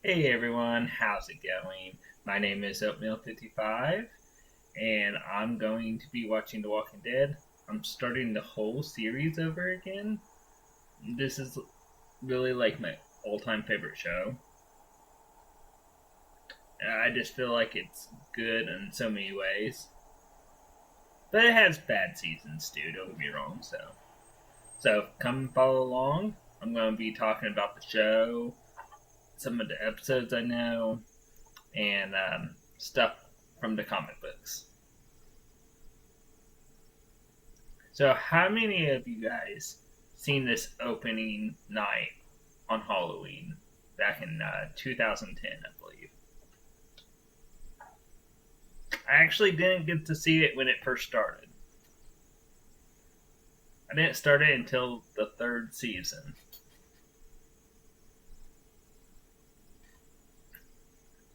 Hey everyone, how's it going? My name is Oatmeal55, and I'm going to be watching The Walking Dead. I'm starting the whole series over again. This is really like my all time favorite show. I just feel like it's good in so many ways. But it has bad seasons too, don't get me wrong, so come follow along. I'm going to be talking about the show, some of the episodes I know, and stuff from the comic books. So, how many of you guys seen this opening night on Halloween back in 2010, I believe? I actually didn't get to see it when it first started. I didn't start it until the third season.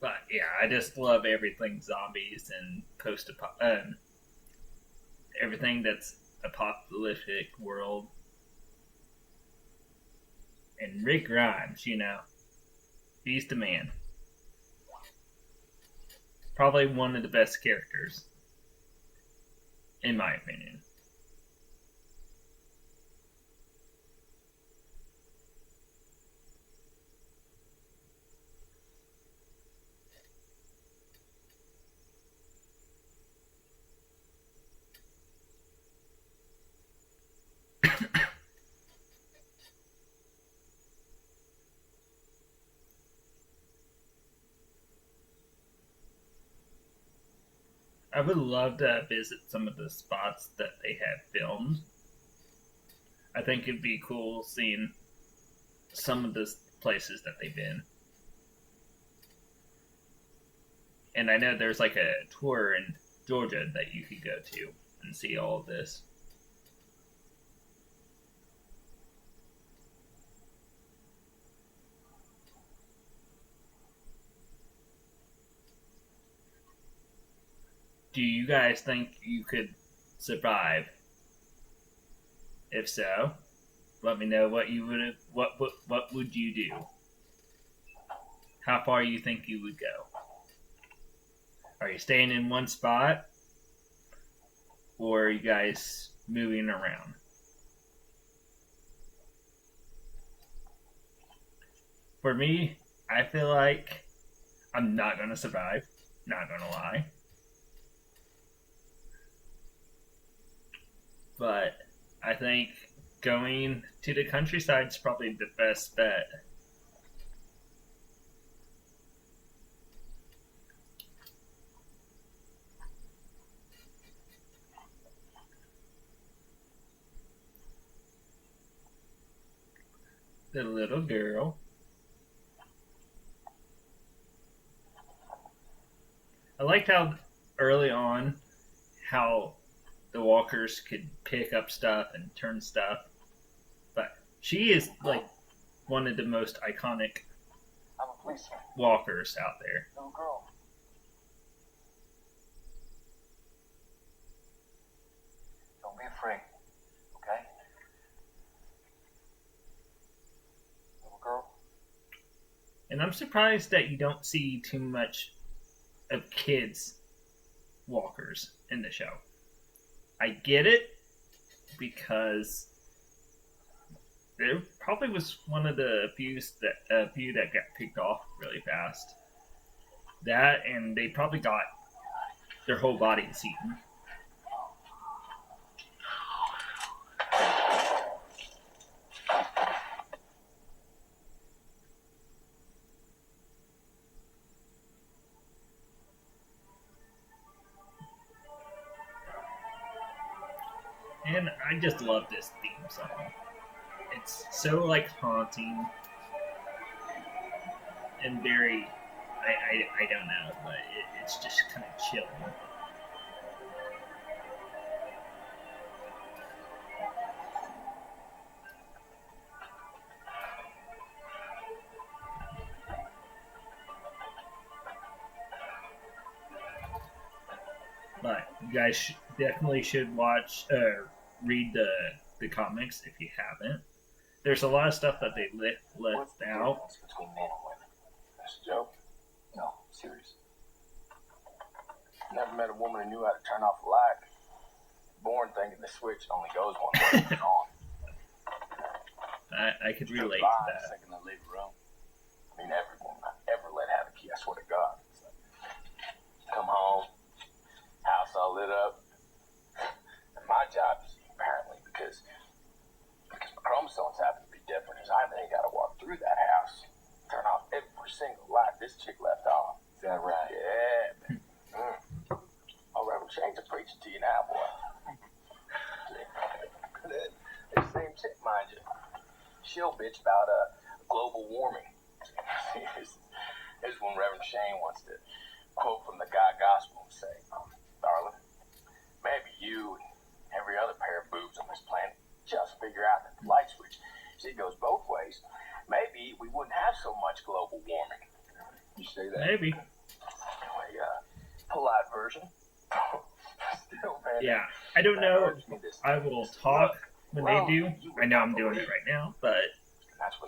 But yeah, I just love everything zombies and post everything that's apocalyptic world. And Rick Grimes, he's the man. Probably one of the best characters, in my opinion. I would love to visit some of the spots that they have filmed. I think it'd be cool seeing some of the places that they've been. And I know there's like a tour in Georgia that you could go to and see all of this. Do you guys think you could survive? If so, let me know what would you do? How far you think you would go? Are you staying in one spot, or are you guys moving around? For me, I feel like I'm not gonna survive. Not gonna lie, but I think going to the countryside is probably the best bet. The little girl. I liked how early on how the walkers could pick up stuff and turn stuff, but she is like one of the most iconic I'm a policeman. walkers out there. Little girl. Don't be afraid, okay? Little girl. And I'm surprised that you don't see too much of kids walkers in the show. I get it because there probably was one of the few that got picked off really fast. That and they probably got their whole bodies eaten. And I just love this theme song. It's so like haunting and very I don't know, but it's just kind of chilling. But you guys definitely should read the comics if you haven't. There's a lot of stuff that they left What's the out. difference between men and women? There's It's a joke. No, serious. Never met a woman who knew how to turn off a light. Born thinking the switch only goes one way when it's on. I could relate to The that. second they leave the room. I mean, every woman I've ever let have a key, I swear to God. It's like, come home, house all lit up. And my job is apparently because my chromosomes happen to be different, is I then got to walk through that house, turn off every single light this chick left on. Is that right? Yeah, man. Oh, Reverend Shane's a preacher to you now, boy. That same chick, mind you. She'll bitch about global warming. Here's when Reverend Shane wants to quote from the God Gospel and say, darling, maybe you and every other pair of boobs on this planet just figure out that the light switch, see, goes both ways. Maybe we wouldn't have so much global warming. You say that? Maybe. Anyway, polite version. Still, man. Yeah, I don't know. I will talk when they do. I know I'm doing it right now, but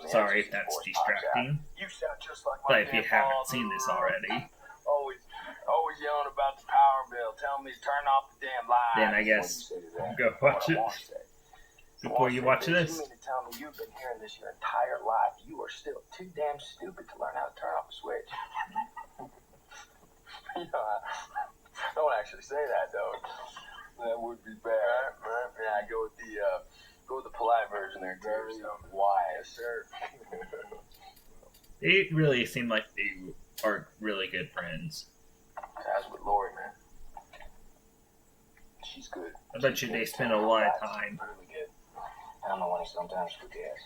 sorry if that's distracting. You sound just like But if you haven't seen this already, always yelling about the power bill, telling me to turn off the damn lights. then I guess go watch it before you watch this. You mean to tell me you've been hearing this your entire life? You are still too damn stupid to learn how to turn off a switch. Don't actually say that though. That would be bad. Yeah, go with the polite version there too. Why, sir? They really seem like they are really good friends. As with Lori, man. She's good. I bet you they spend a lot of time. Really good. I don't know when he sometimes forgets.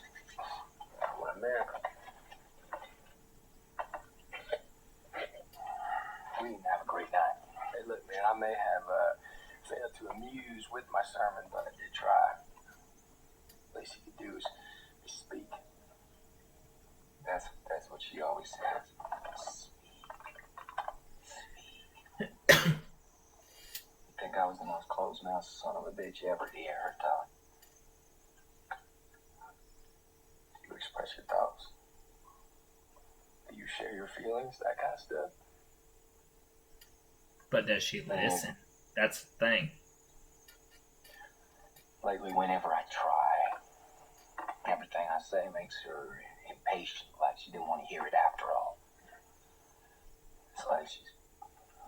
What a miracle. We didn't have a great night. Hey, look, man, I may have failed to amuse with my sermon, but I did try. Least you could do is speak. That's what she always says. You think I was the most closed-mouthed son of a bitch you ever hear her talk? You express your thoughts. Do you share your feelings? That kind of stuff. But does she listen? That's the thing. Lately, whenever I try, everything I say makes her impatient, like she didn't want to hear it after all. It's like she's...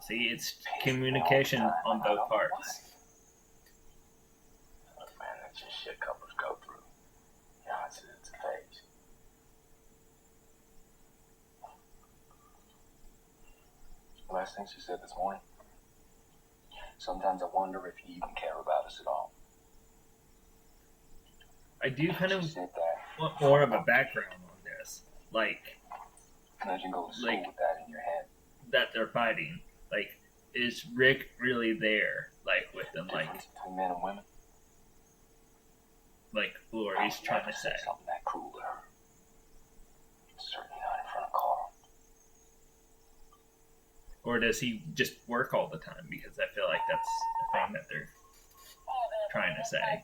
See, it's communication on both parts. Look, man, that's just shit couples go through. You know, it's a phase. Last thing she said this morning. Sometimes I wonder if you even care about us at all. I do kind of She said that. want more of a background on this. Like, Imagine going to school Like- with that in your head. that they're fighting. Like, is Rick really there? Like, with them, Difference between men and women. like Lori's I've trying never to said say. something that cruel to her. Certainly not in front of Carl. Or does he just work all the time? Because I feel like that's the thing that they're trying to say.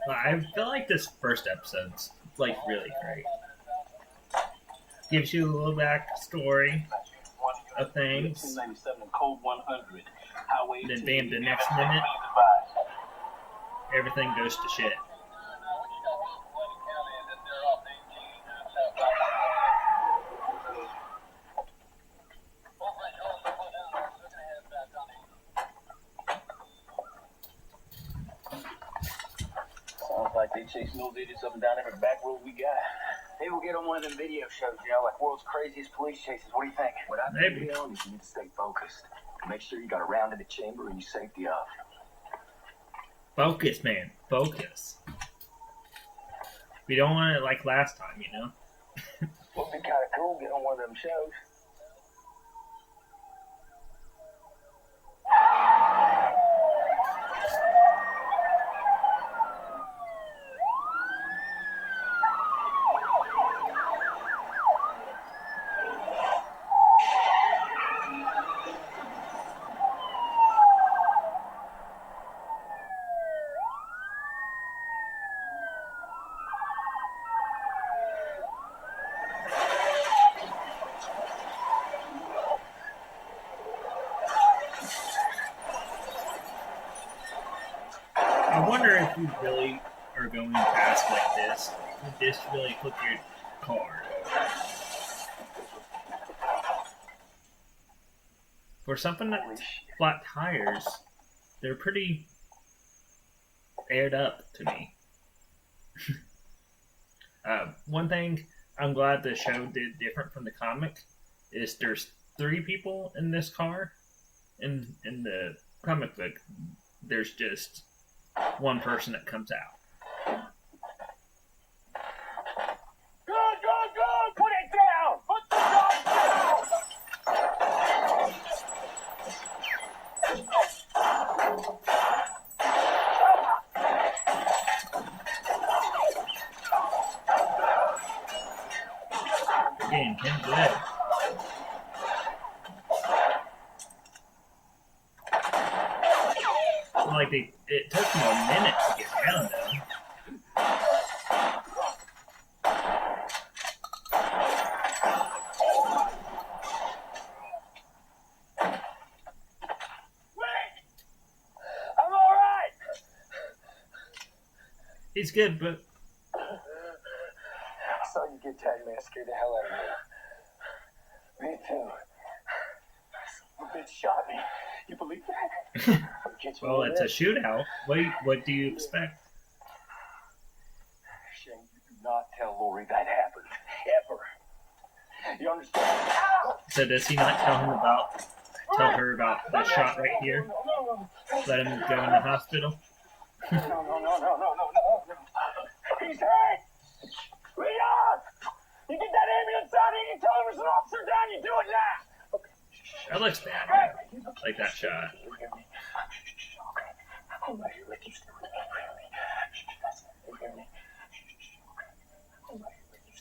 I feel like this first episode's like really great. Gives you a little backstory of things. 297 code 100. Highway Then to bam, the next minute, everything goes to shit. Sounds like they chasing those idiots up and down every back road we got. Maybe we'll get on one of them video shows, like World's Craziest Police Chases. What do you think? What I think, Maybe. Leon, is you need to stay focused. Make sure you got a round in the chamber and you safety up. Focus, man. Focus. We don't want it like last time, you know? Would be kind of cool get on one of them shows. I wonder if you really are going fast like this. Would this really flip your car? For something that's flat tires, they're pretty aired up to me. One thing I'm glad the show did different from the comic is there's 3 people in this car. In the comic book, there's just 1 person that comes out. Good! Put it down! Put the gun down! Again, Ken good. Like it took them a minute to get down though. I'm alright! He's good, but I saw you get tagged, man. It scared the hell out of me. Me too. A bitch shot me. You believe that? well, it's a shootout. What do you expect? Shane, you do not tell Lori that happened. Ever. You understand? So does he not tell her about the shot right here? Let him go in the hospital? No. He's hurt! Leon! You get that ambulance out here, you tell him there's an officer down, you do it now! That looks bad, man. Like that shot. I'm right here with you. Stay with me. You hear me? I'm right here with you.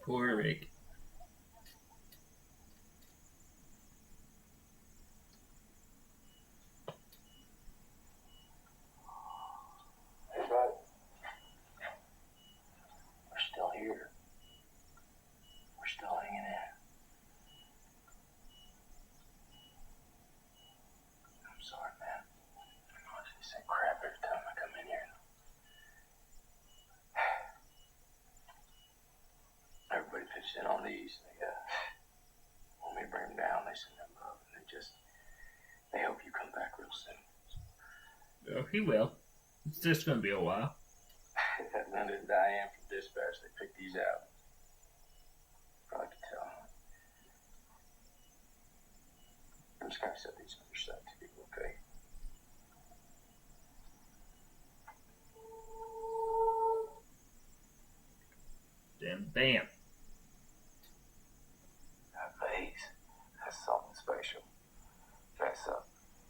Poor Rick. Hey, bud. We're still here. We're still hanging in. I'm sorry, man. I know I just say crap every time I come in here. Everybody pitched in on these. They want me to bring them down. They send them up, and they hope you come back real soon. Oh, he will. It's just gonna be a while. Linda and Diane from Dispatch, they picked these out. Probably could tell. I'm just gonna set these on your side to people, okay? Then bam. That vase, that's something special. Fess up.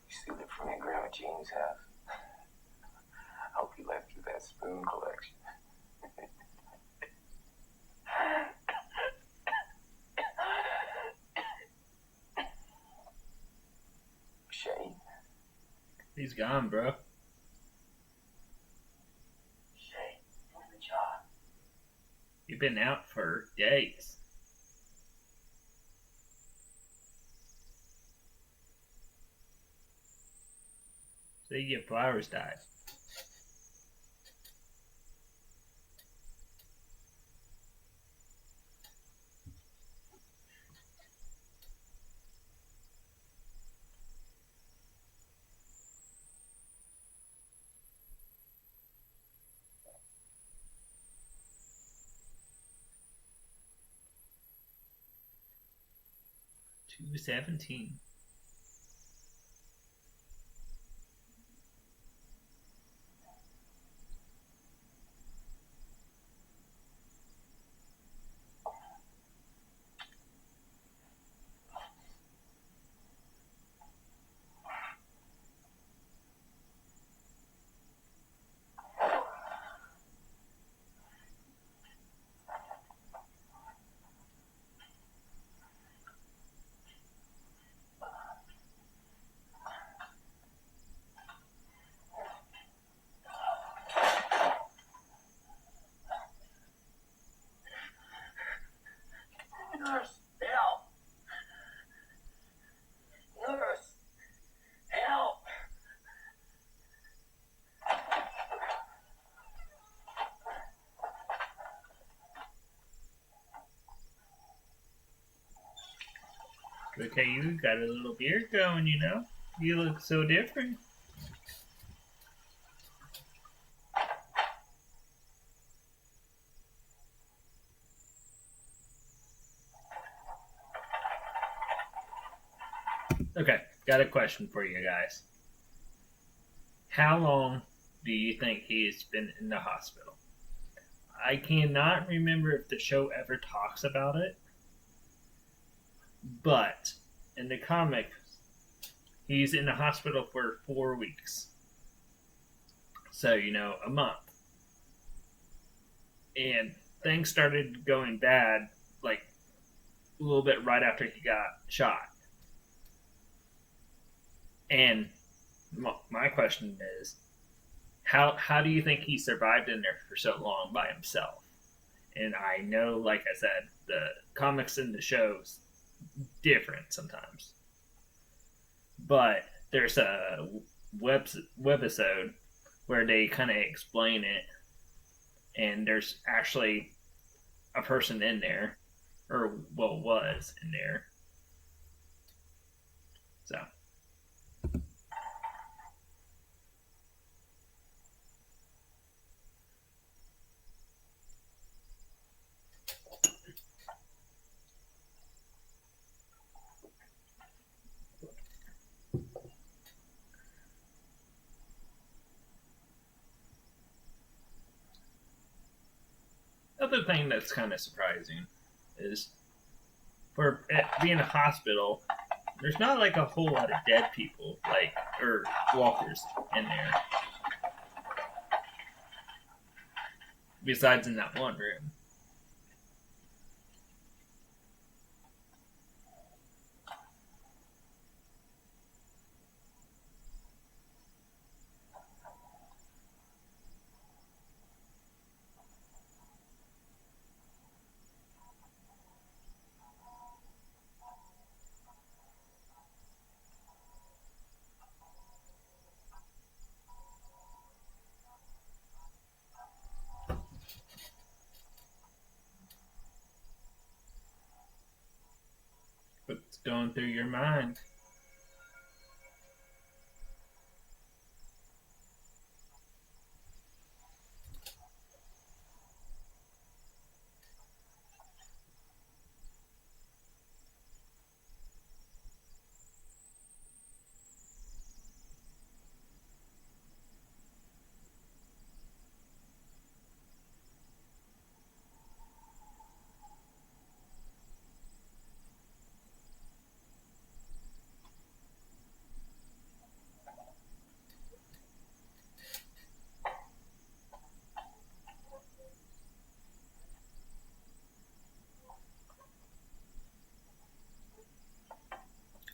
You steal it from your Grandma Jean's house. I hope you left you that spoon collection. Shane? He's gone, bro. Shane, you're in the job. You've been out for days. So you get flowers died. 217. Nurse, help! Nurse, help! Look at you, got a little beard going, you know? You look so different. Okay, got a question for you guys. How long do you think he's been in the hospital? I cannot remember if the show ever talks about it, but in the comics, he's in the hospital for 4 weeks. So, a month. And things started going bad, like a little bit right after he got shot. And my question is, how do you think he survived in there for so long by himself? And I know, like I said, the comics and the shows different sometimes, but there's a webisode where they kind of explain it, and there's actually a person in there, or well, was in there. So. Other thing that's kind of surprising is for it being a hospital, there's not like a whole lot of dead people, or walkers in there. Besides in that one room. What's going through your mind?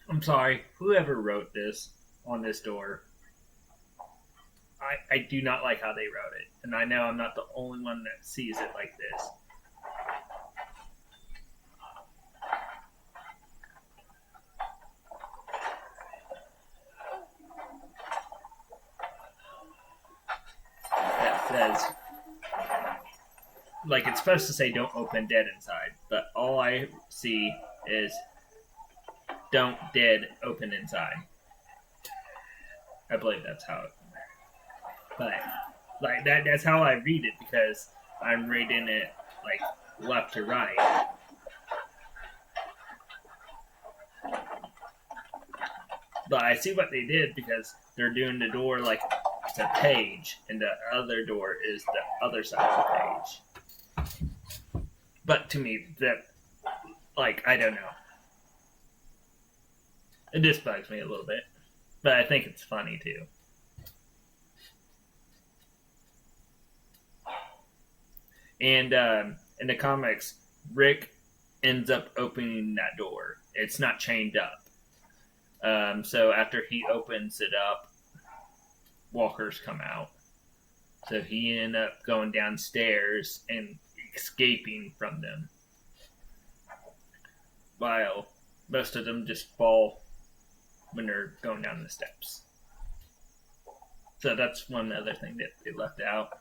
I'm sorry, whoever wrote this on this door, I do not like how they wrote it. And I know I'm not the only one that sees it like this. That says, like, it's supposed to say don't open dead inside, but all I see is don't dead open inside. I believe that's how it. But like that's how I read it because I'm reading it like left to right. But I see what they did because they're doing the door like it's a page, and the other door is the other side of the page. But to me, that, like, I don't know. It just bugs me a little bit. But I think it's funny too. And in the comics, Rick ends up opening that door. It's not chained up. So after he opens it up, walkers come out. So he ended up going downstairs and escaping from them. While most of them just fall when they're going down the steps. So that's one other thing that they left out.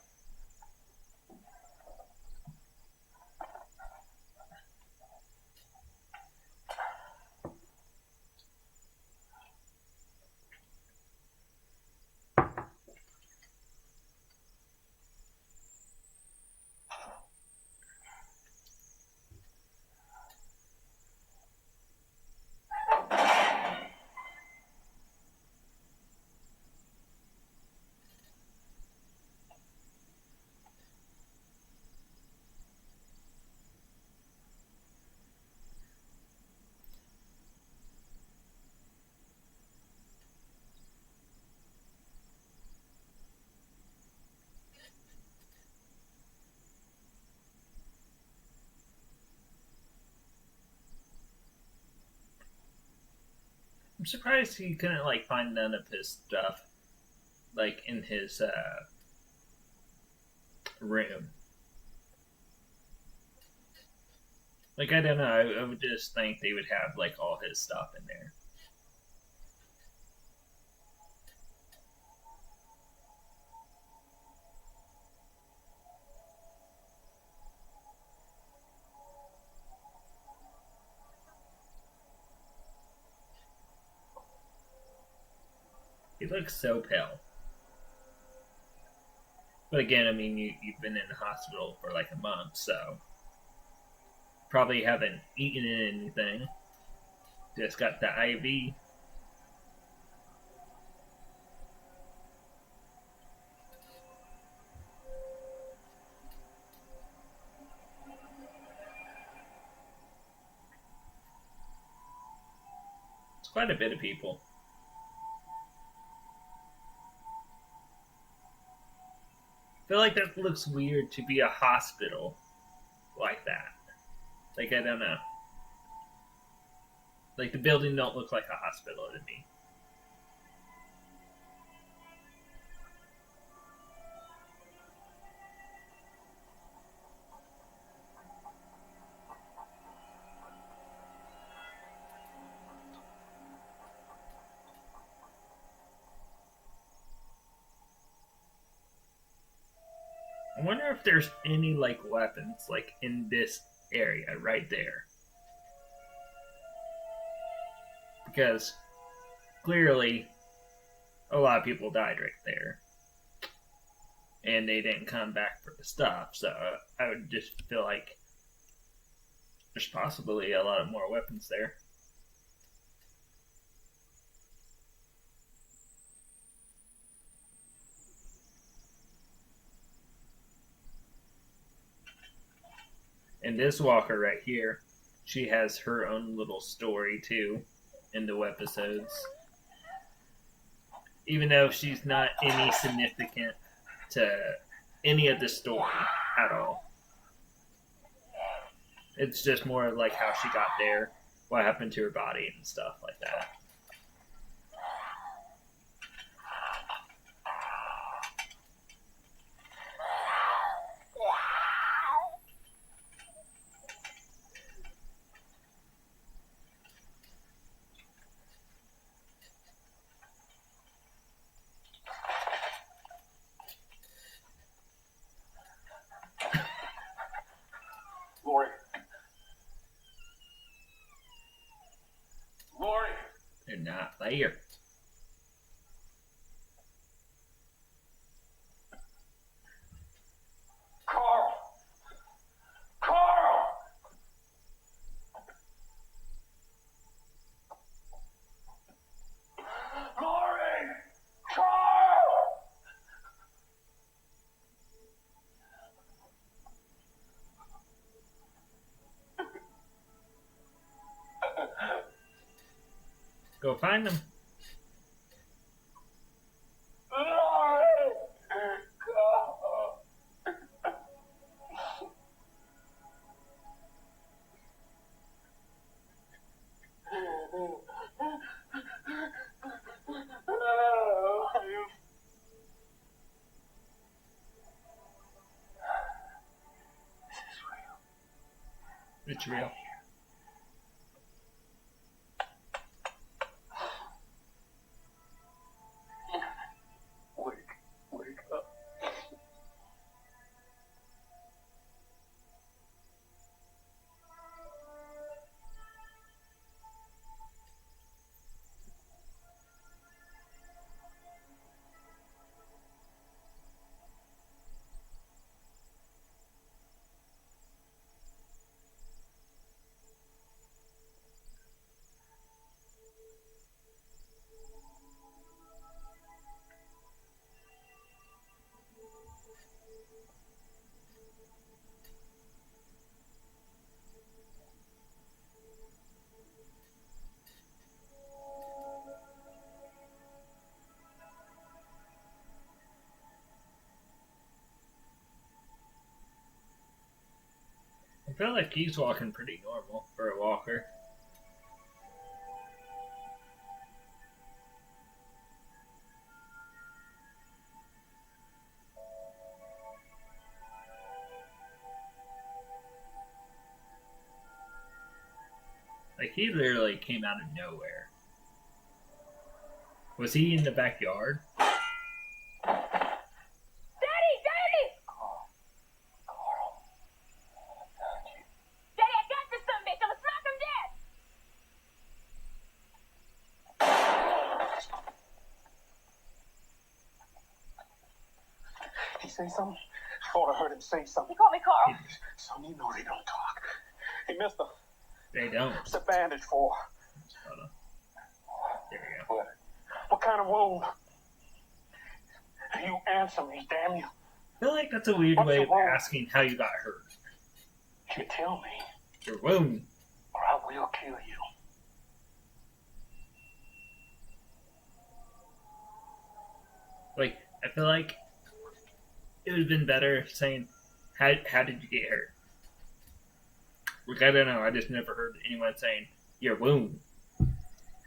I'm surprised he couldn't like find none of his stuff like in his room. Like I don't know, I would just think they would have like all his stuff in there. He looks so pale. But again, I mean, you've been in the hospital for like a month, so probably haven't eaten anything. Just got the IV. It's quite a bit of people. I feel like that looks weird to be a hospital like that. Like I don't know. Like the building don't look like a hospital to me. I wonder if there's any like weapons like in this area right there. Because clearly a lot of people died right there. And they didn't come back for the stuff, so I would just feel like there's possibly a lot of more weapons there. And this walker right here, she has her own little story too in the webisodes. Even though she's not any significant to any of the story at all. It's just more like how she got there, what happened to her body, and stuff like that. Lori. Lori. They're not there. Carl. Carl. Go find them. It's real. Wake up. I feel like he's walking pretty normal for a walker. Like, he literally came out of nowhere. Was he in the backyard? Daddy! Daddy! Carl. Found you. Daddy, I got this son bitch. I'm gonna smack him dead! He say something? Thought I heard him say He something. called me Carl. Son, you know they don't talk. Hey, mister, They don't. what's the bandage for? Hold on. There we go. What kind of wound? You answer me, damn you. I feel like that's a weird What's way your of wound? asking how you got hurt. You tell me, Your wound. or I will kill you. Like, I feel like it would have been better saying, how did you get hurt? Like, I don't know. I just never heard anyone saying, your wound.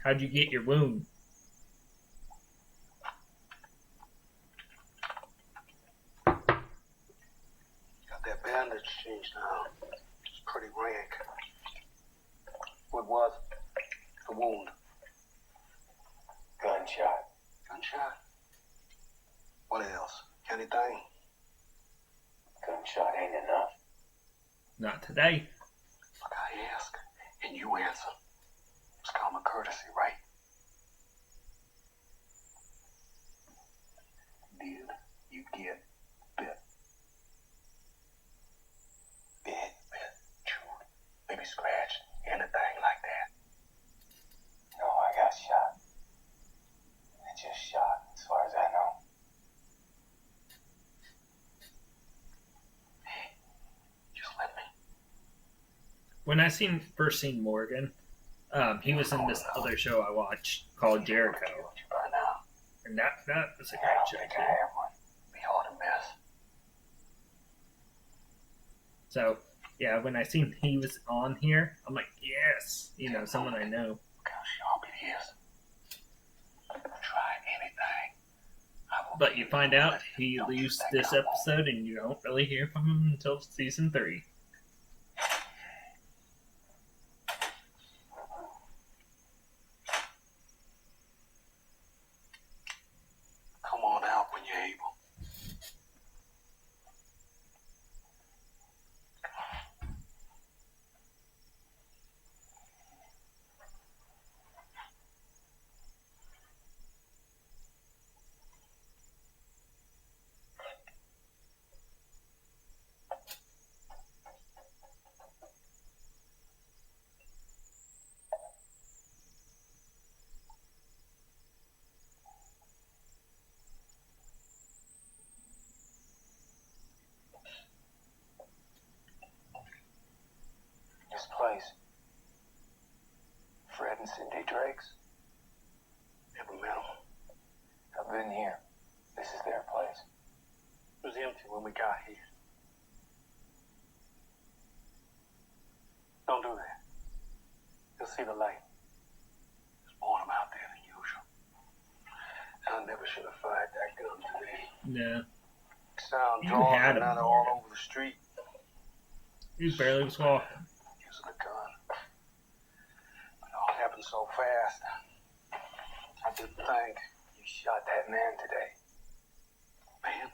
How'd you get your wound? Got that bandage changed now. It's pretty rank. What was The wound. gunshot? Gunshot. What else? Anything? Gunshot ain't enough. Not today. Look, I ask, and you answer. It's common courtesy, right? Did you get bit? Bit, chewed, maybe scratched, anything like that? No, I got shot. I just shot, as far as I know. Just let me. When I first seen Morgan, he was in this other show I watched called Jericho. Killed you by now. And that was a I great don't show, think too. I have one. Be hard to miss. So, yeah, when I seen he was on here, I'm like, yes, someone I know. Look how sharp it is. Try anything. I will But be you find out good. he Don't leaves think this I won't. episode, and you don't really hear from him until season 3. Come on out when you're able. This place. Fred and Cindy Drake's. been here. This is their place. It was empty when we got here. Don't do that. You'll see the light. There's more of them out there than usual. I never should have fired that gun today. No. Sound You drawn had and him, all Morgan. over the street. He barely was walking. Using a gun. It all happened so fast. I didn't think you shot that man today. Man,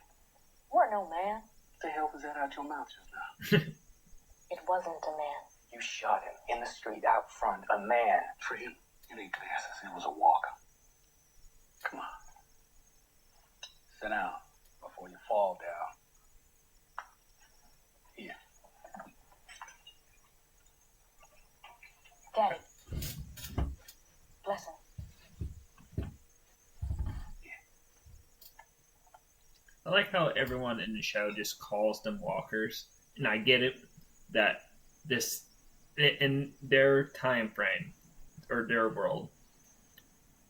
We're no man. what the hell was that out your mouth just now? It wasn't a man. You shot him in the street out front. A man. Friend, you need glasses. It was a walker. Come on. Sit down before you fall down. Here. Daddy. Bless him. I like how everyone in the show just calls them walkers, and I get it that this in their time frame or their world,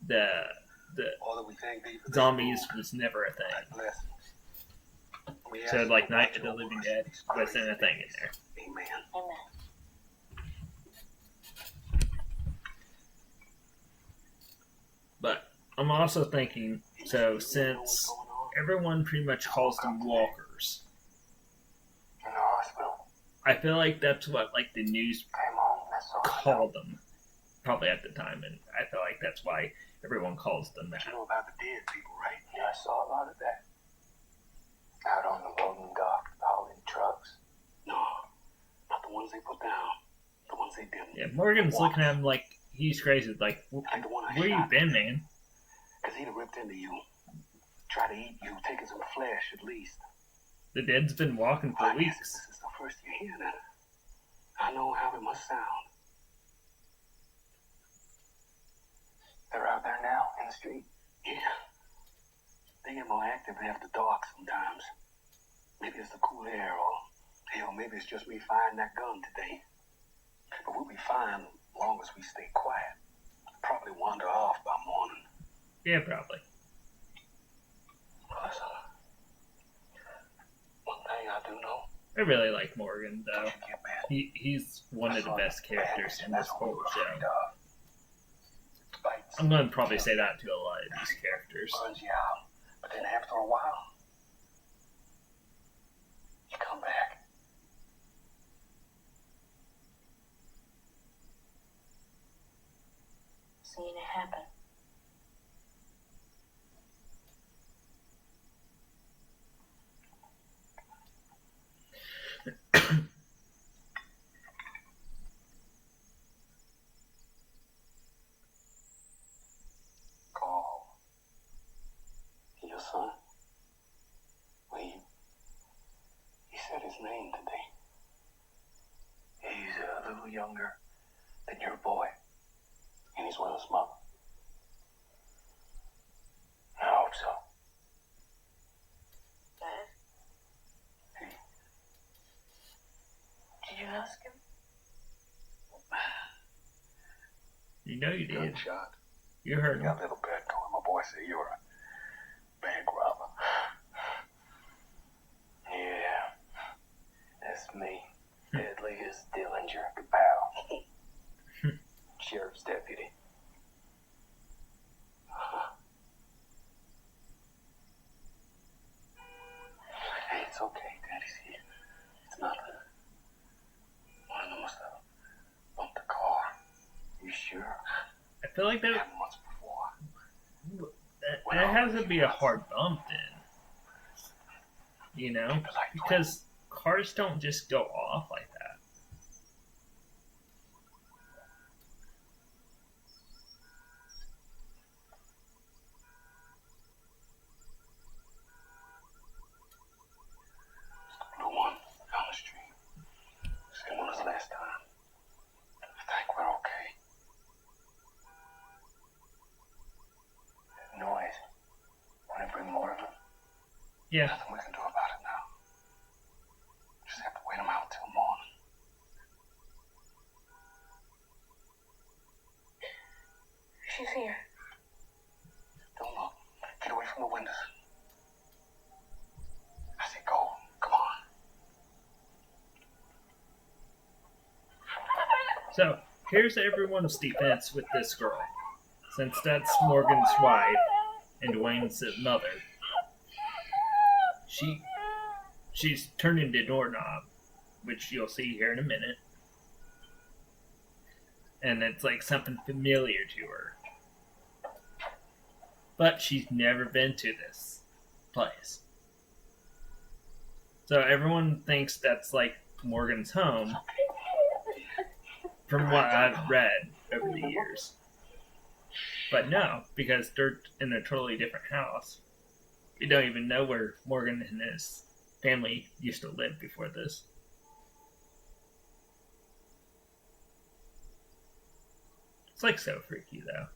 the All that we thank thee for this zombies food, was never a thing. thy blessings. We ask So you like to Night watch of the over Living us Dead these wasn't crazy a thing in days. there. Amen. Amen. But I'm also thinking, so since everyone pretty much calls them walkers, In the hospital. I feel like that's what like the news Came home. That's all I know. called them, probably at the time, and I feel like that's why everyone calls them that. You know about the dead people, right? Yeah, I saw a lot of that. Out on the loading dock, hauling trucks. No, not the ones they put down. The ones they didn't. Yeah, Morgan's looking at him like he's crazy. Like, Like the one I where you shot. been, man? Because he'd have ripped into you. Try to eat you, taking some flesh at least. The dead's been walking for I guess weeks. this is the first you hear that. I know how it must sound. They're out there now, in the street. Yeah. They get more active after dark sometimes. Maybe it's the cool air, or hell, maybe it's just me firing that gun today. But we'll be fine as long as we stay quiet. Probably wander off by morning. Yeah, probably. Listen, one thing I do know, I really like Morgan don't though. you get mad. He's one of the best characters in this whole show. Bites, I'm gonna probably say that to a lot of these characters. burns you out, but then after a while, you come back. Seeing it happen. Call. Your son? Well, he said his name today. He's a little younger than your boy. And he's with his mother. I hope so. Dad? Hey. Did you ask him? You know you did. Gunshot. You heard him. Got a little bad going. My boy said you were a bank robber. Yeah. That's me. Deadliest Dillinger. Kapow. Sheriff's deputy. Hey, it's okay. Daddy's here. It's nothing. One of them must have bumped the car. You sure? I feel like that Happened once before. that has to be a hard bump then. You know? Because cars don't just go off like that. Blue one down the street. Same one as last time. I think we're okay. Noise. Want to bring more of them? Yeah. Nothing we can do about it now. Just have to wait them out till morning. She's here. Don't look. Get away from the So here's everyone's defense with this girl. Since that's Morgan's wife and Dwayne's mother, she's turned into doorknob, which you'll see here in a minute. And it's like something familiar to her. But she's never been to this place. So everyone thinks that's like Morgan's home, from what I've read over the years. But no, because they're in a totally different house. We don't even know where Morgan and his family used to live before this. It's like so freaky though.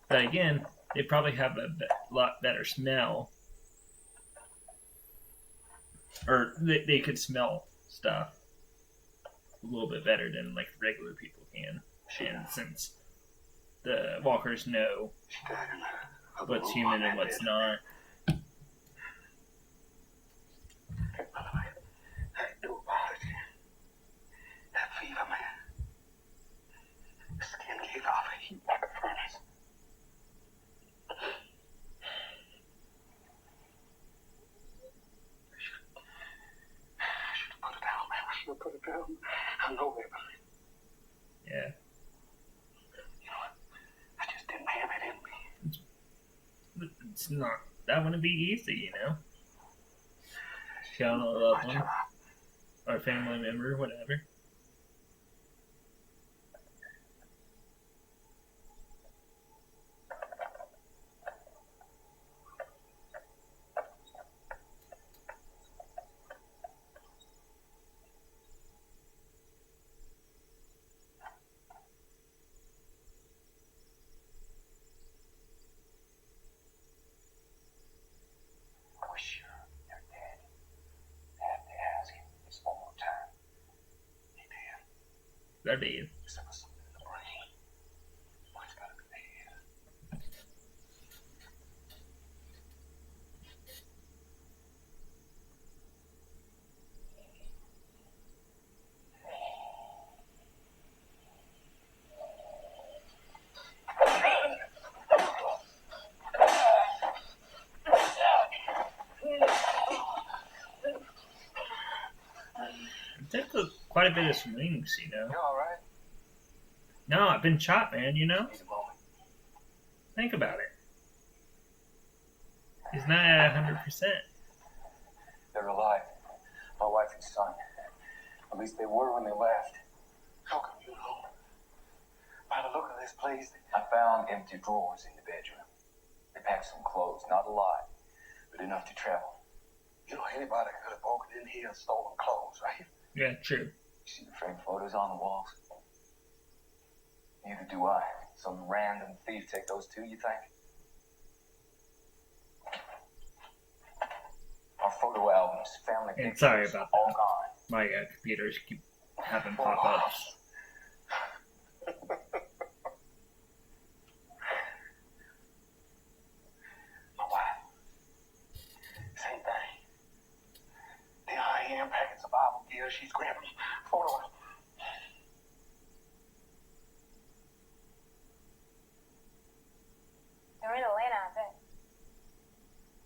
But again, they probably have a lot better smell. Or they could smell stuff a little bit better than like regular people can. And since the walkers know what's human and what's not. That fever, man. The skin gave off a heat like a furnace. I should have put it down, man. I should have put it down. I know that. Yeah. You know what? I just didn't have it in me. It's not. That wouldn't be easy, you know? Killing a loved one. Or a family member, whatever. We're sure they're dead. I have to ask him this one more time. He did. That'd be Except for something in the brain. Well, it's gotta be the head. it took quite a bit of swings, you know? You alright? No, I've been shot, man, you know? Need a moment. Think about it. He's not at 100%. They're alive. My wife and son. At least they were when they left. How come you know? By the look of this place, I found empty drawers in the bedroom. They packed some clothes, not a lot, but enough to travel. you know, anybody could have broken in here and stolen clothes, right? Yeah, true. You see the framed photos on the walls? Neither do I. Some random thief take those too, you think? Our photo albums, family And pictures, sorry about all that. gone. My computers keep having pop-ups. My wife. Same thing. There I am packing survival gear. She's grabbing photos. They're in Atlanta, I bet.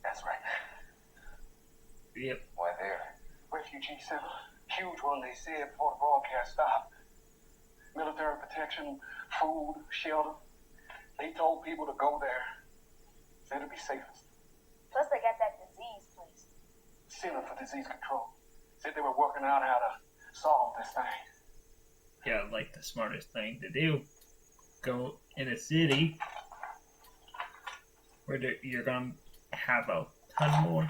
That's right. Yep. Why there? Refugee center. Huge one, they said, before the broadcast stopped. Military protection, food, shelter. They told people to go there. Said it'd be safest. Plus, they got that disease place. Center for Disease Control. Said they were working out how to solve this thing. Yeah, like the smartest thing to do. Go in a city where you're going to have a ton more.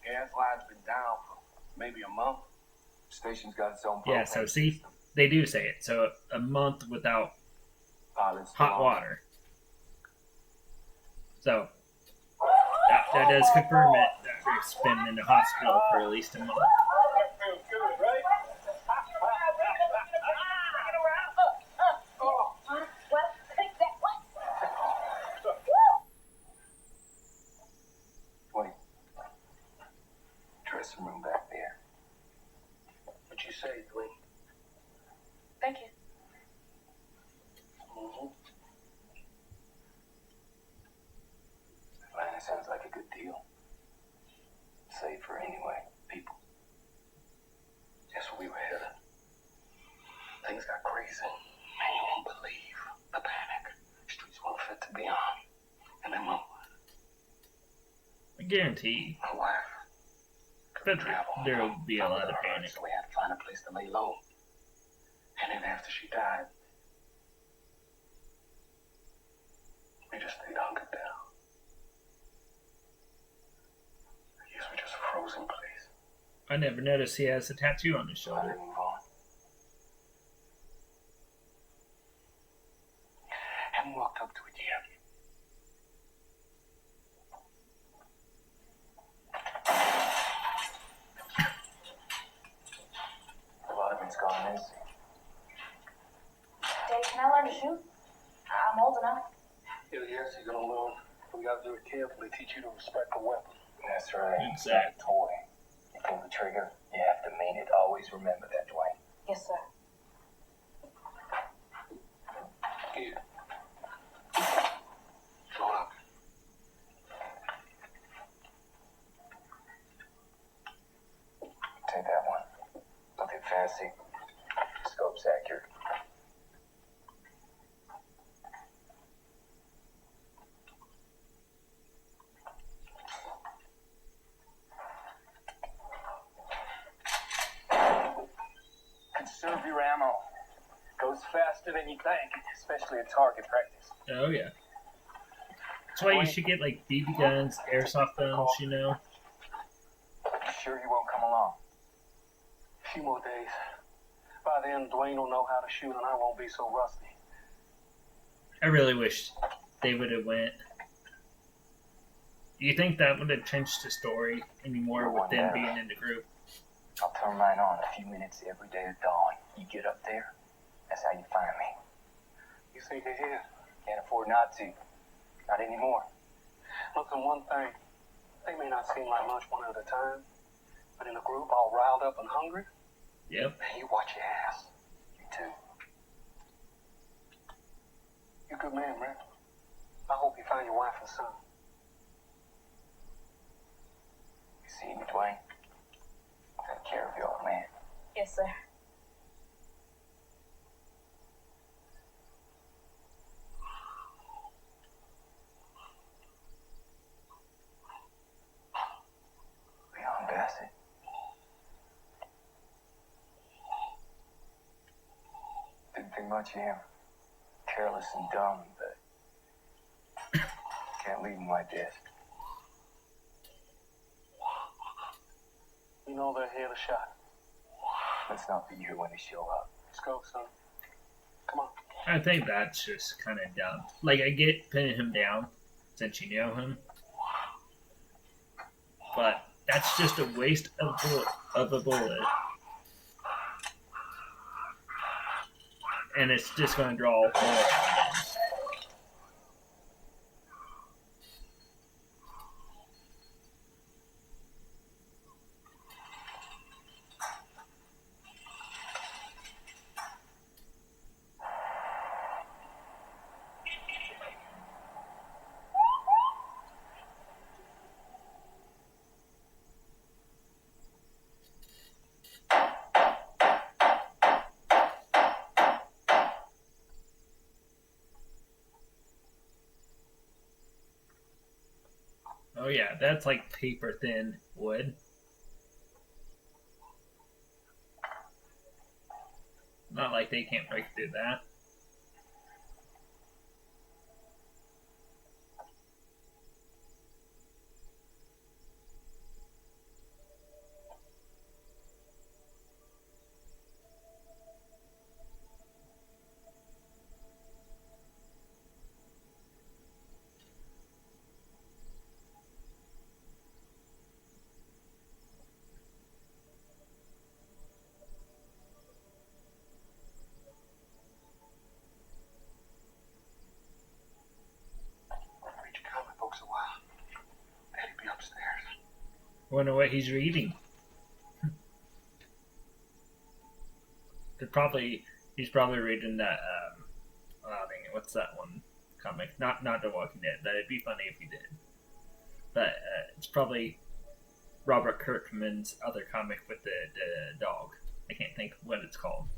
Gas line's been down for maybe a month. Station's got its own Yeah, propane so see, system. They do say it. So a month without Pilots hot water. So that does confirm it that Rick's been in the hospital for at least a month. Feels good, right? Wait. Dressing room back there. What you say, Dwayne? Thank you. Mm-hmm. Atlanta sounds like a good deal. Safer anyway. People. That's where we were headed. Things got crazy. Man, you won't believe the panic. Streets weren't fit to be on. And then I guarantee my wife that couldn't travel. there will be a lot of panic. So we had to find a place to lay low. And then after she died, we just stayed hunkered down. I guess we just froze in place. I never noticed he has a tattoo on his I shoulder. didn't move on. Haven't walked up to it yet. A lot of it's gone missing. Daddy, can I learn to shoot? I'm old enough. Yes, you're gonna learn. We gotta do it carefully. Teach you to respect the weapon. That's right. Exactly. It's not a toy. You pull the trigger, you have to mean it. Always remember that, Dwayne. Yes, sir. Here. Hold up. Take that one. Nothing fancy. Scope's accurate. Conserve your ammo. Goes faster than you think, especially at target practice. Oh yeah. That's why you should get like BB guns, airsoft guns. You know. You sure you won't come along? A few more days. By then, Dwayne will know how to shoot and I won't be so rusty. I really wish they would have went. Do you think that would have changed the story anymore with them being in the group? I'll turn mine on a few minutes every day at dawn. You get up there, that's how you find me. You think they're here? Can't afford not to. Not anymore. Look, and one thing. They may not seem like much one at a time, but in a group all riled up and hungry, Yep. man, you watch your ass. You too. You're a good man, Rick. I hope you find your wife and son. You see me, Dwayne? Take care of your old man. Yes, sir. Leon Bassett. Didn't think much of him. Careless and dumb, but can't leave him like this. You know they're here to shot. Let's not be here when they show up. Let's go, son. Come on. I think that's just kind of dumb. Like I get pinning him down since you know him, but that's just a waste of a bullet. And it's just going to draw more audience. Oh yeah, that's like paper thin wood. Not like they can't break through that. Wonder what he's reading. He's probably reading that. Oh, dang it, what's that one comic? Not The Walking Dead. That'd be funny if he did. But it's probably Robert Kirkman's other comic with the dog. I can't think what it's called.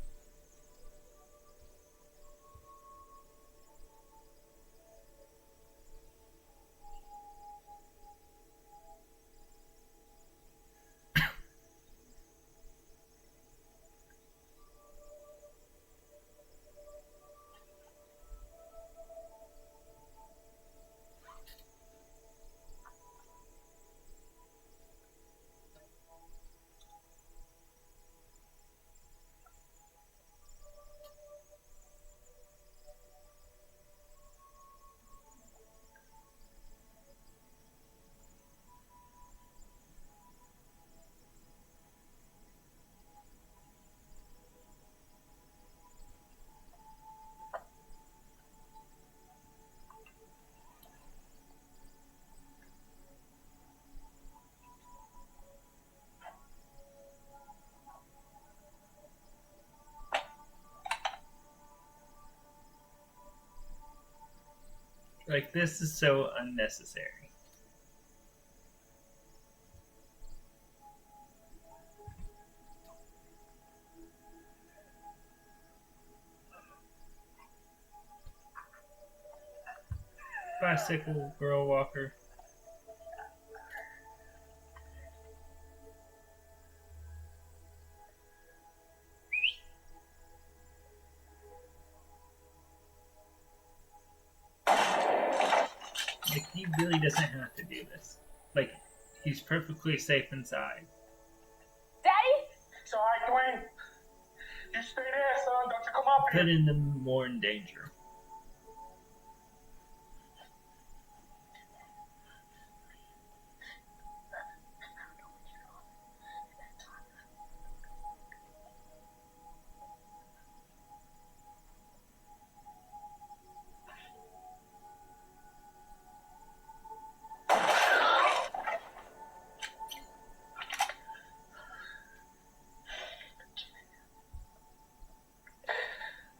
Like, this is so unnecessary. Bicycle girl walker. Like, he really doesn't have to do this. Like, he's perfectly safe inside. Daddy? It's all right, Dwayne. You stay there, son. Don't you come up here. Putting them more in danger.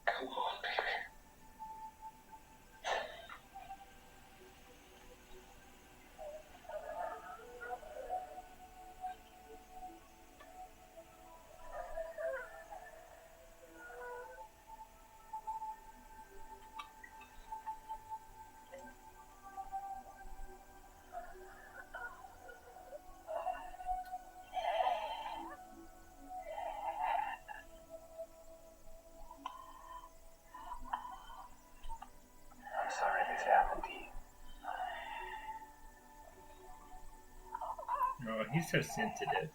Come on, baby. I'm sorry this happened to you. Oh, he's so sensitive.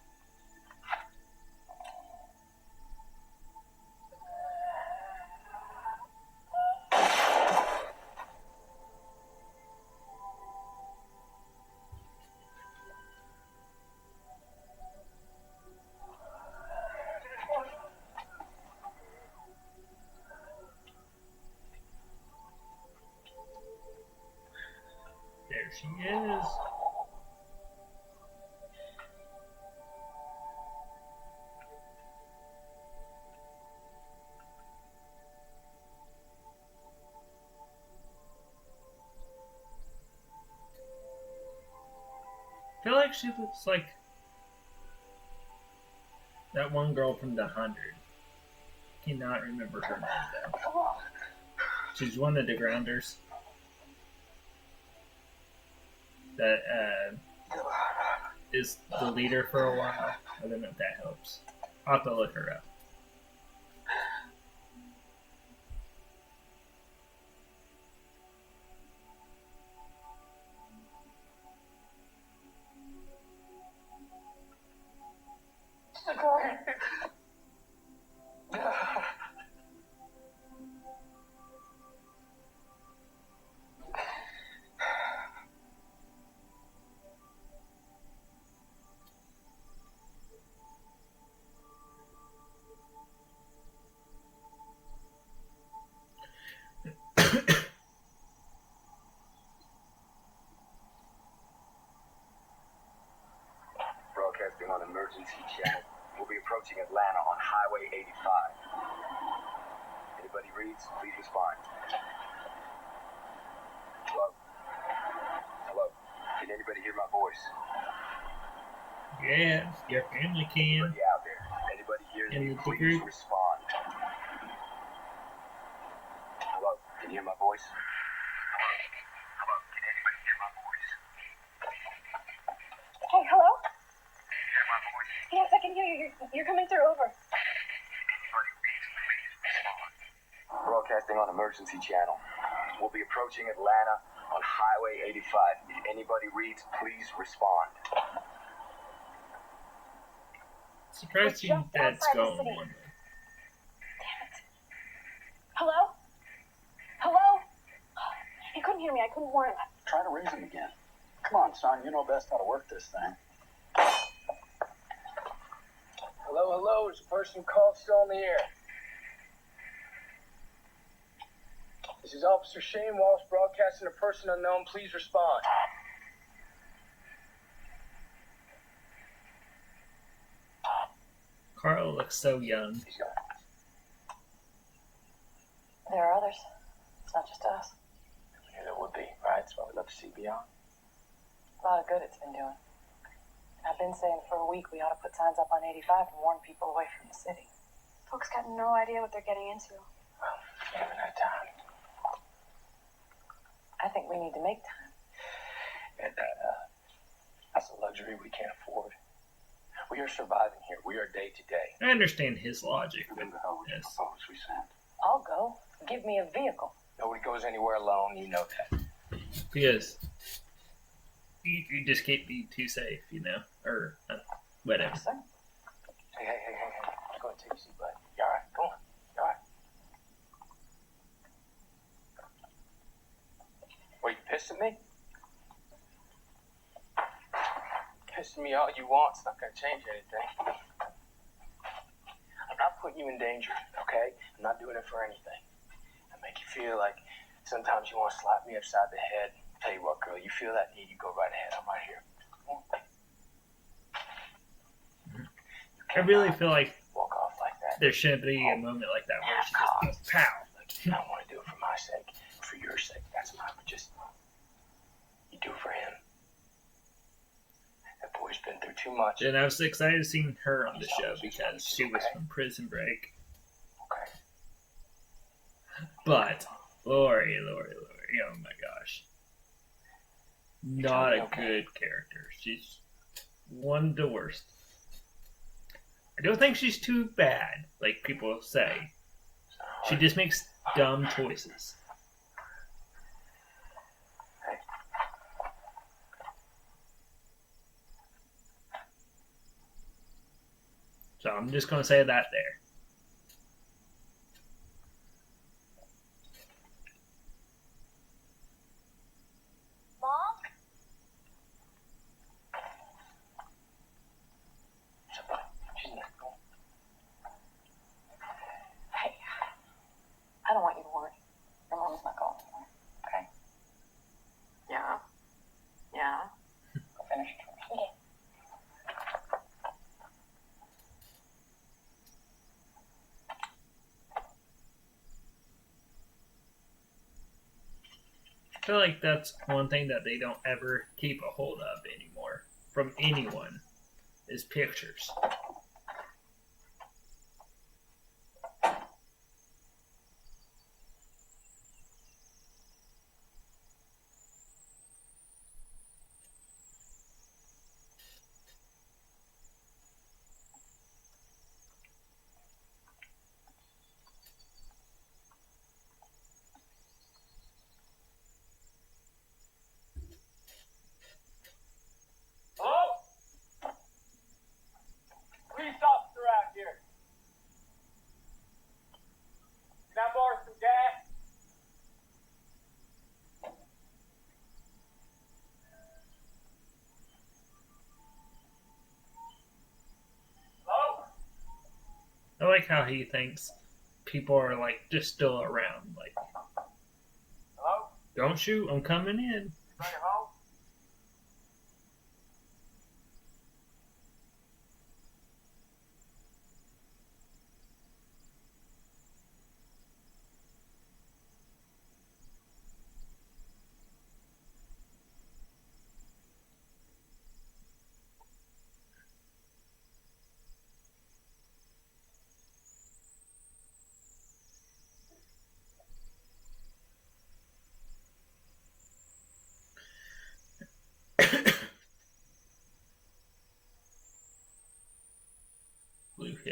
There she is. I feel like she looks like that one girl from The 100. Cannot remember her name though. She's one of the grounders that is the leader for a while. I don't know if that helps. I'll have to look her up. emergency channel. We'll be approaching Atlanta on Highway 85. Anybody reads, please respond. Hello? Hello? Can anybody hear my voice? Yeah, your family can. Anybody out there? Anybody hear In me? the Please group. respond. Hello? Can you hear my voice? Hello? Can anybody hear my voice? Hey, hello? Can you hear my voice? Yes, I can hear you. You're coming through. Over. Anybody reads, please respond. Broadcasting on emergency channel. We'll be approaching Atlanta on Highway 85. If anybody reads, please respond. Surprised We're just that's outside the going city. on. Damn it. Hello? Hello? He couldn't hear me. I couldn't warn him. Try to raise him again. Come on, son. You know best how to work this thing. Hello, hello. Is the person who called still on the air? This is Officer Shane Walsh broadcasting a person unknown. Please respond. Carl looks so young. He's gone. There are others. It's not just us. We knew there would be, right? That's why we love to see beyond. A lot of good it's been doing. I've been saying for a week we ought to put signs up on 85 and warn people away from the city. Folks got no idea what they're getting into. Well, we haven't had time. I think we need to make time. And that's a luxury we can't afford. We are surviving here. We are day to day. I understand his logic with Who the hell would you this. propose we send? I'll go. Give me a vehicle. Nobody goes anywhere alone. You know that. Because you just can't be too safe, you know? Or whatever. Sir. Hey. Go ahead, take a seat, bud. You all right? Go on. You all right? What, you pissed at me? Pissing me all you want. It's not going to change anything. I'm not putting you in danger, okay? I'm not doing it for anything. I make you feel like sometimes you want to slap me upside the head. Tell you what, girl, you feel that need, you go right ahead. I'm right here. I really feel like Walk off like that. there should be a moment like that where she just goes, pow. I don't want to do it for my sake, for your sake. That's mine. But just you do it for him. That boy's been through too much. And I was excited seeing her on the show because she was from Prison Break. Okay. But Lori, oh my gosh. Not a good character. She's one of the worst. I don't think she's too bad, like people say. She just makes dumb choices. So I'm just going to say that there. Mom? She's not going. Hey. I don't want you to worry. Your mom's not going anywhere. Okay? Yeah. Go finish it first. Okay. I feel like that's one thing that they don't ever keep a hold of anymore from anyone is pictures. Hello? Police officer out here. Can I borrow some gas? Hello? I like how he thinks people are like just still around. Like, Hello? don't shoot, I'm coming in. Anybody home?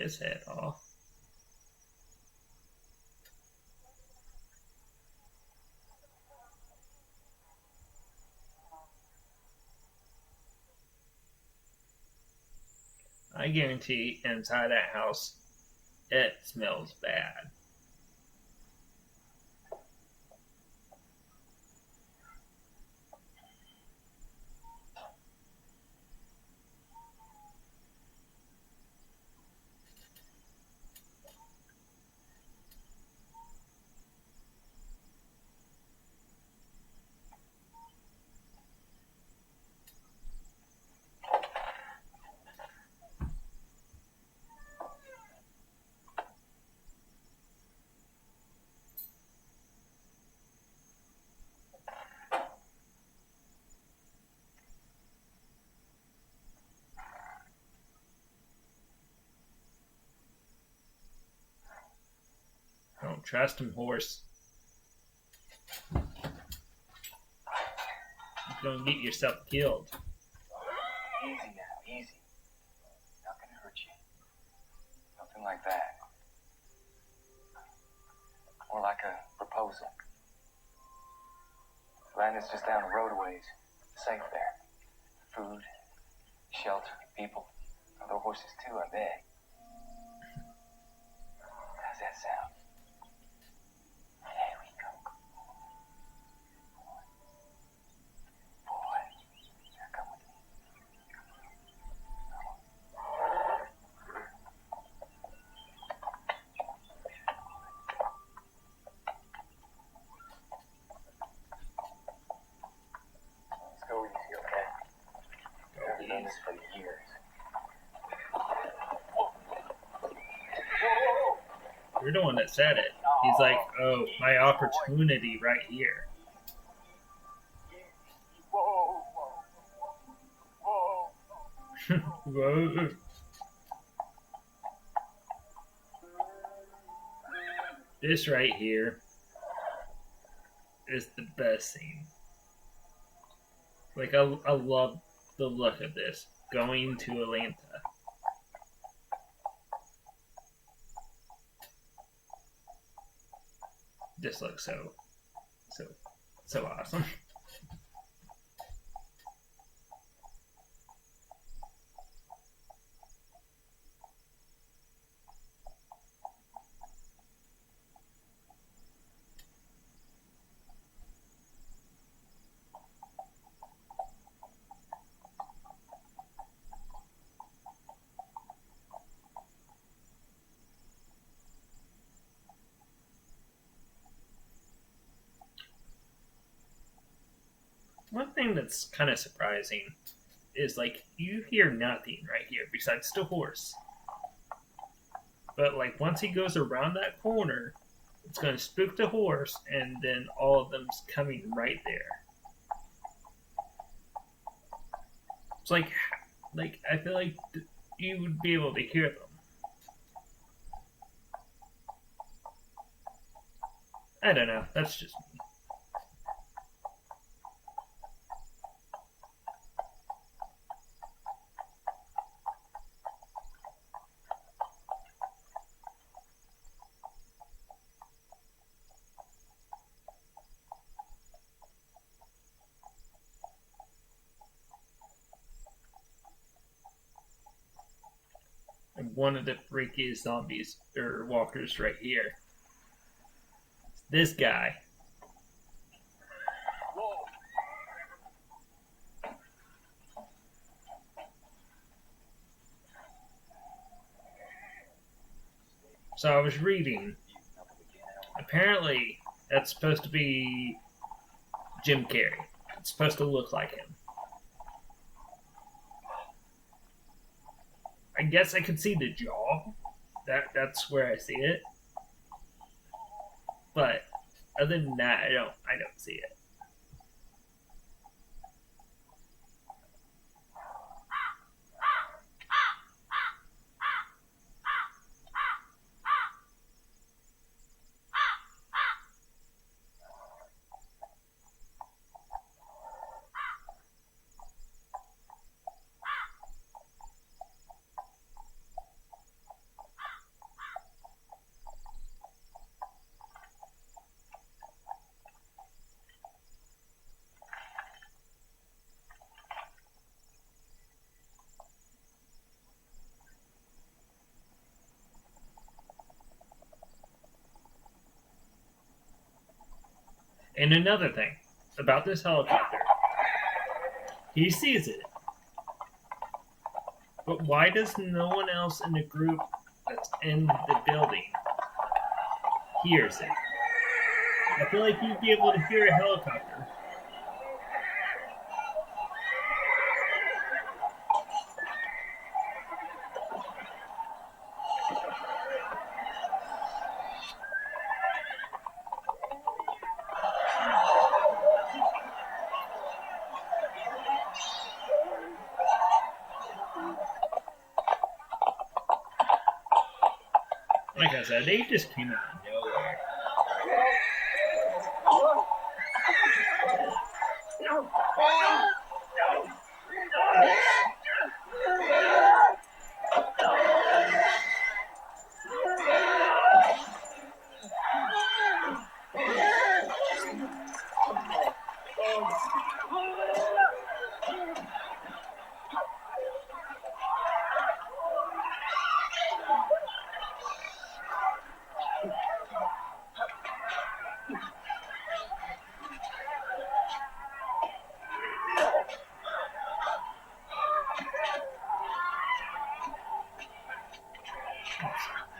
his head off. I guarantee inside that house, it smells bad. I don't trust him, horse. You're gonna get yourself killed. Easy now, easy. Nothing hurt you. Nothing like that. More like a proposal. Land is just down the roadways. Safe there. Food, shelter, people. Other horses too, I bet. How's that sound? There we go. Boy, now come with me. Let's go easy, okay? I've done this for years. You're the one that said it. He's like, oh, my opportunity right here. Whoa, whoa, whoa. Whoa. This right here is the best scene. Like, I love the look of this. Going to Atlanta. This looks so awesome. One thing that's kind of surprising is like you hear nothing right here besides the horse. But like once he goes around that corner, it's going to spook the horse, and then all of them's coming right there. It's like I feel like you would be able to hear them. I don't know. That's just me. And one of the freakiest zombies or walkers right here. This guy. So I was reading. Apparently, that's supposed to be Jim Carrey. It's supposed to look like him. I guess I could see the jaw. That's where I see it. But other than that, I don't see it. And another thing about this helicopter, he sees it, but why does no one else in the group that's in the building hears it? I feel like you'd be able to hear a helicopter. Like I said, they just came out of nowhere.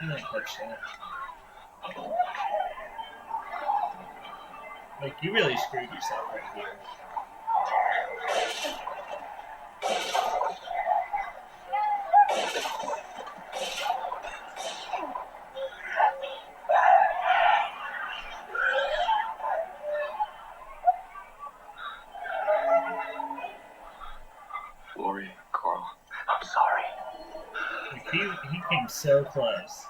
I don't touch that. Like, you really screwed yourself right here. Lori, Carl. I'm sorry. Like, he came so close.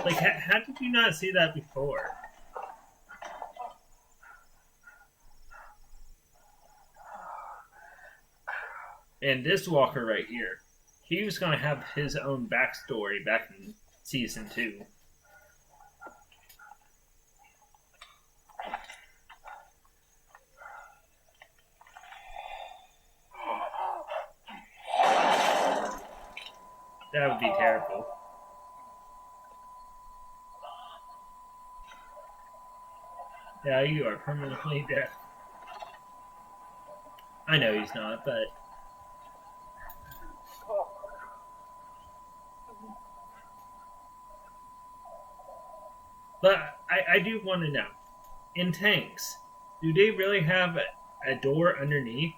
Like, how did you not see that before? And this Walker right here, he was going to have his own backstory back in season 2. That would be terrible. Yeah, you are permanently dead. I know he's not, but... But I do want to know, in tanks, do they really have a door underneath?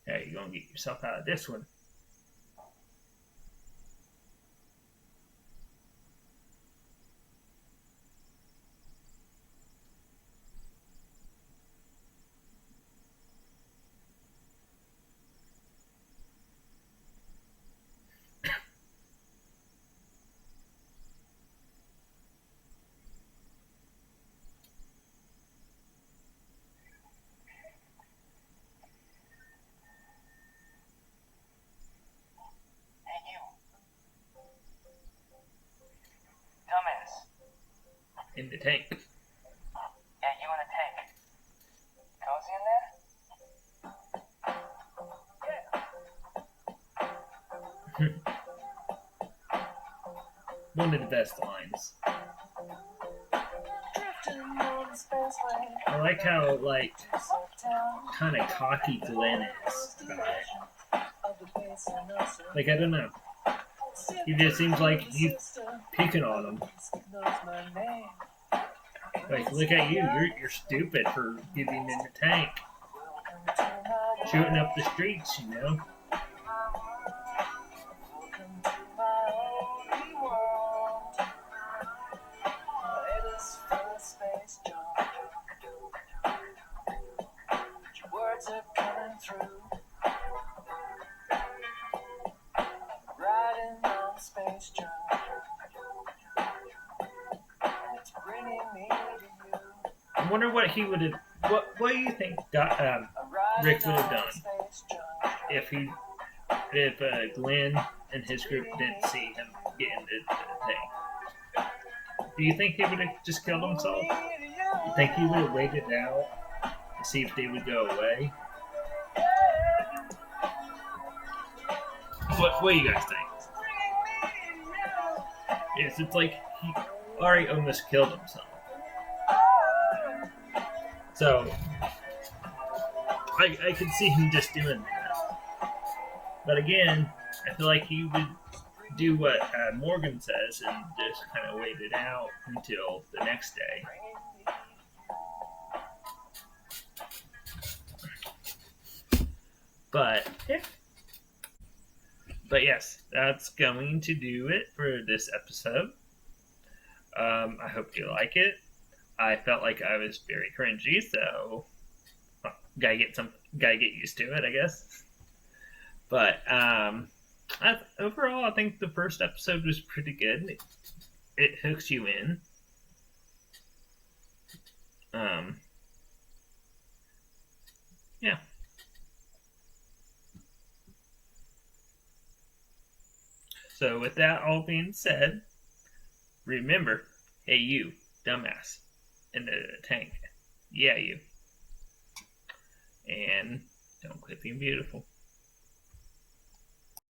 Yeah, you're going to get yourself out of this one. In the tank. Yeah, you in a tank. Cozy in there? One of the best lines. I like how, like, kind of cocky Glenn is about it. Like, I don't know. He just seems like he's picking on him. Like, look at you. You're stupid for getting in the tank. Shooting up the streets, you know? wonder what he would have. What do you think Rick would have done if Glenn and his group didn't see him get into the thing? Do you think he would have just killed himself? You think he would have waited out to see if they would go away? What do you guys think? Yes, it's like he already almost killed himself. So I could see him just doing that. But again, I feel like he would do what Morgan says and just kind of wait it out until the next day. But yes, that's going to do it for this episode. I hope you like it. I felt like I was very cringy, so gotta get used to it, I guess. But overall, I think the first episode was pretty good. It hooks you in. Yeah. So with that all being said, remember, hey you, dumbass, in the tank. Yeah, you. And don't quit being beautiful.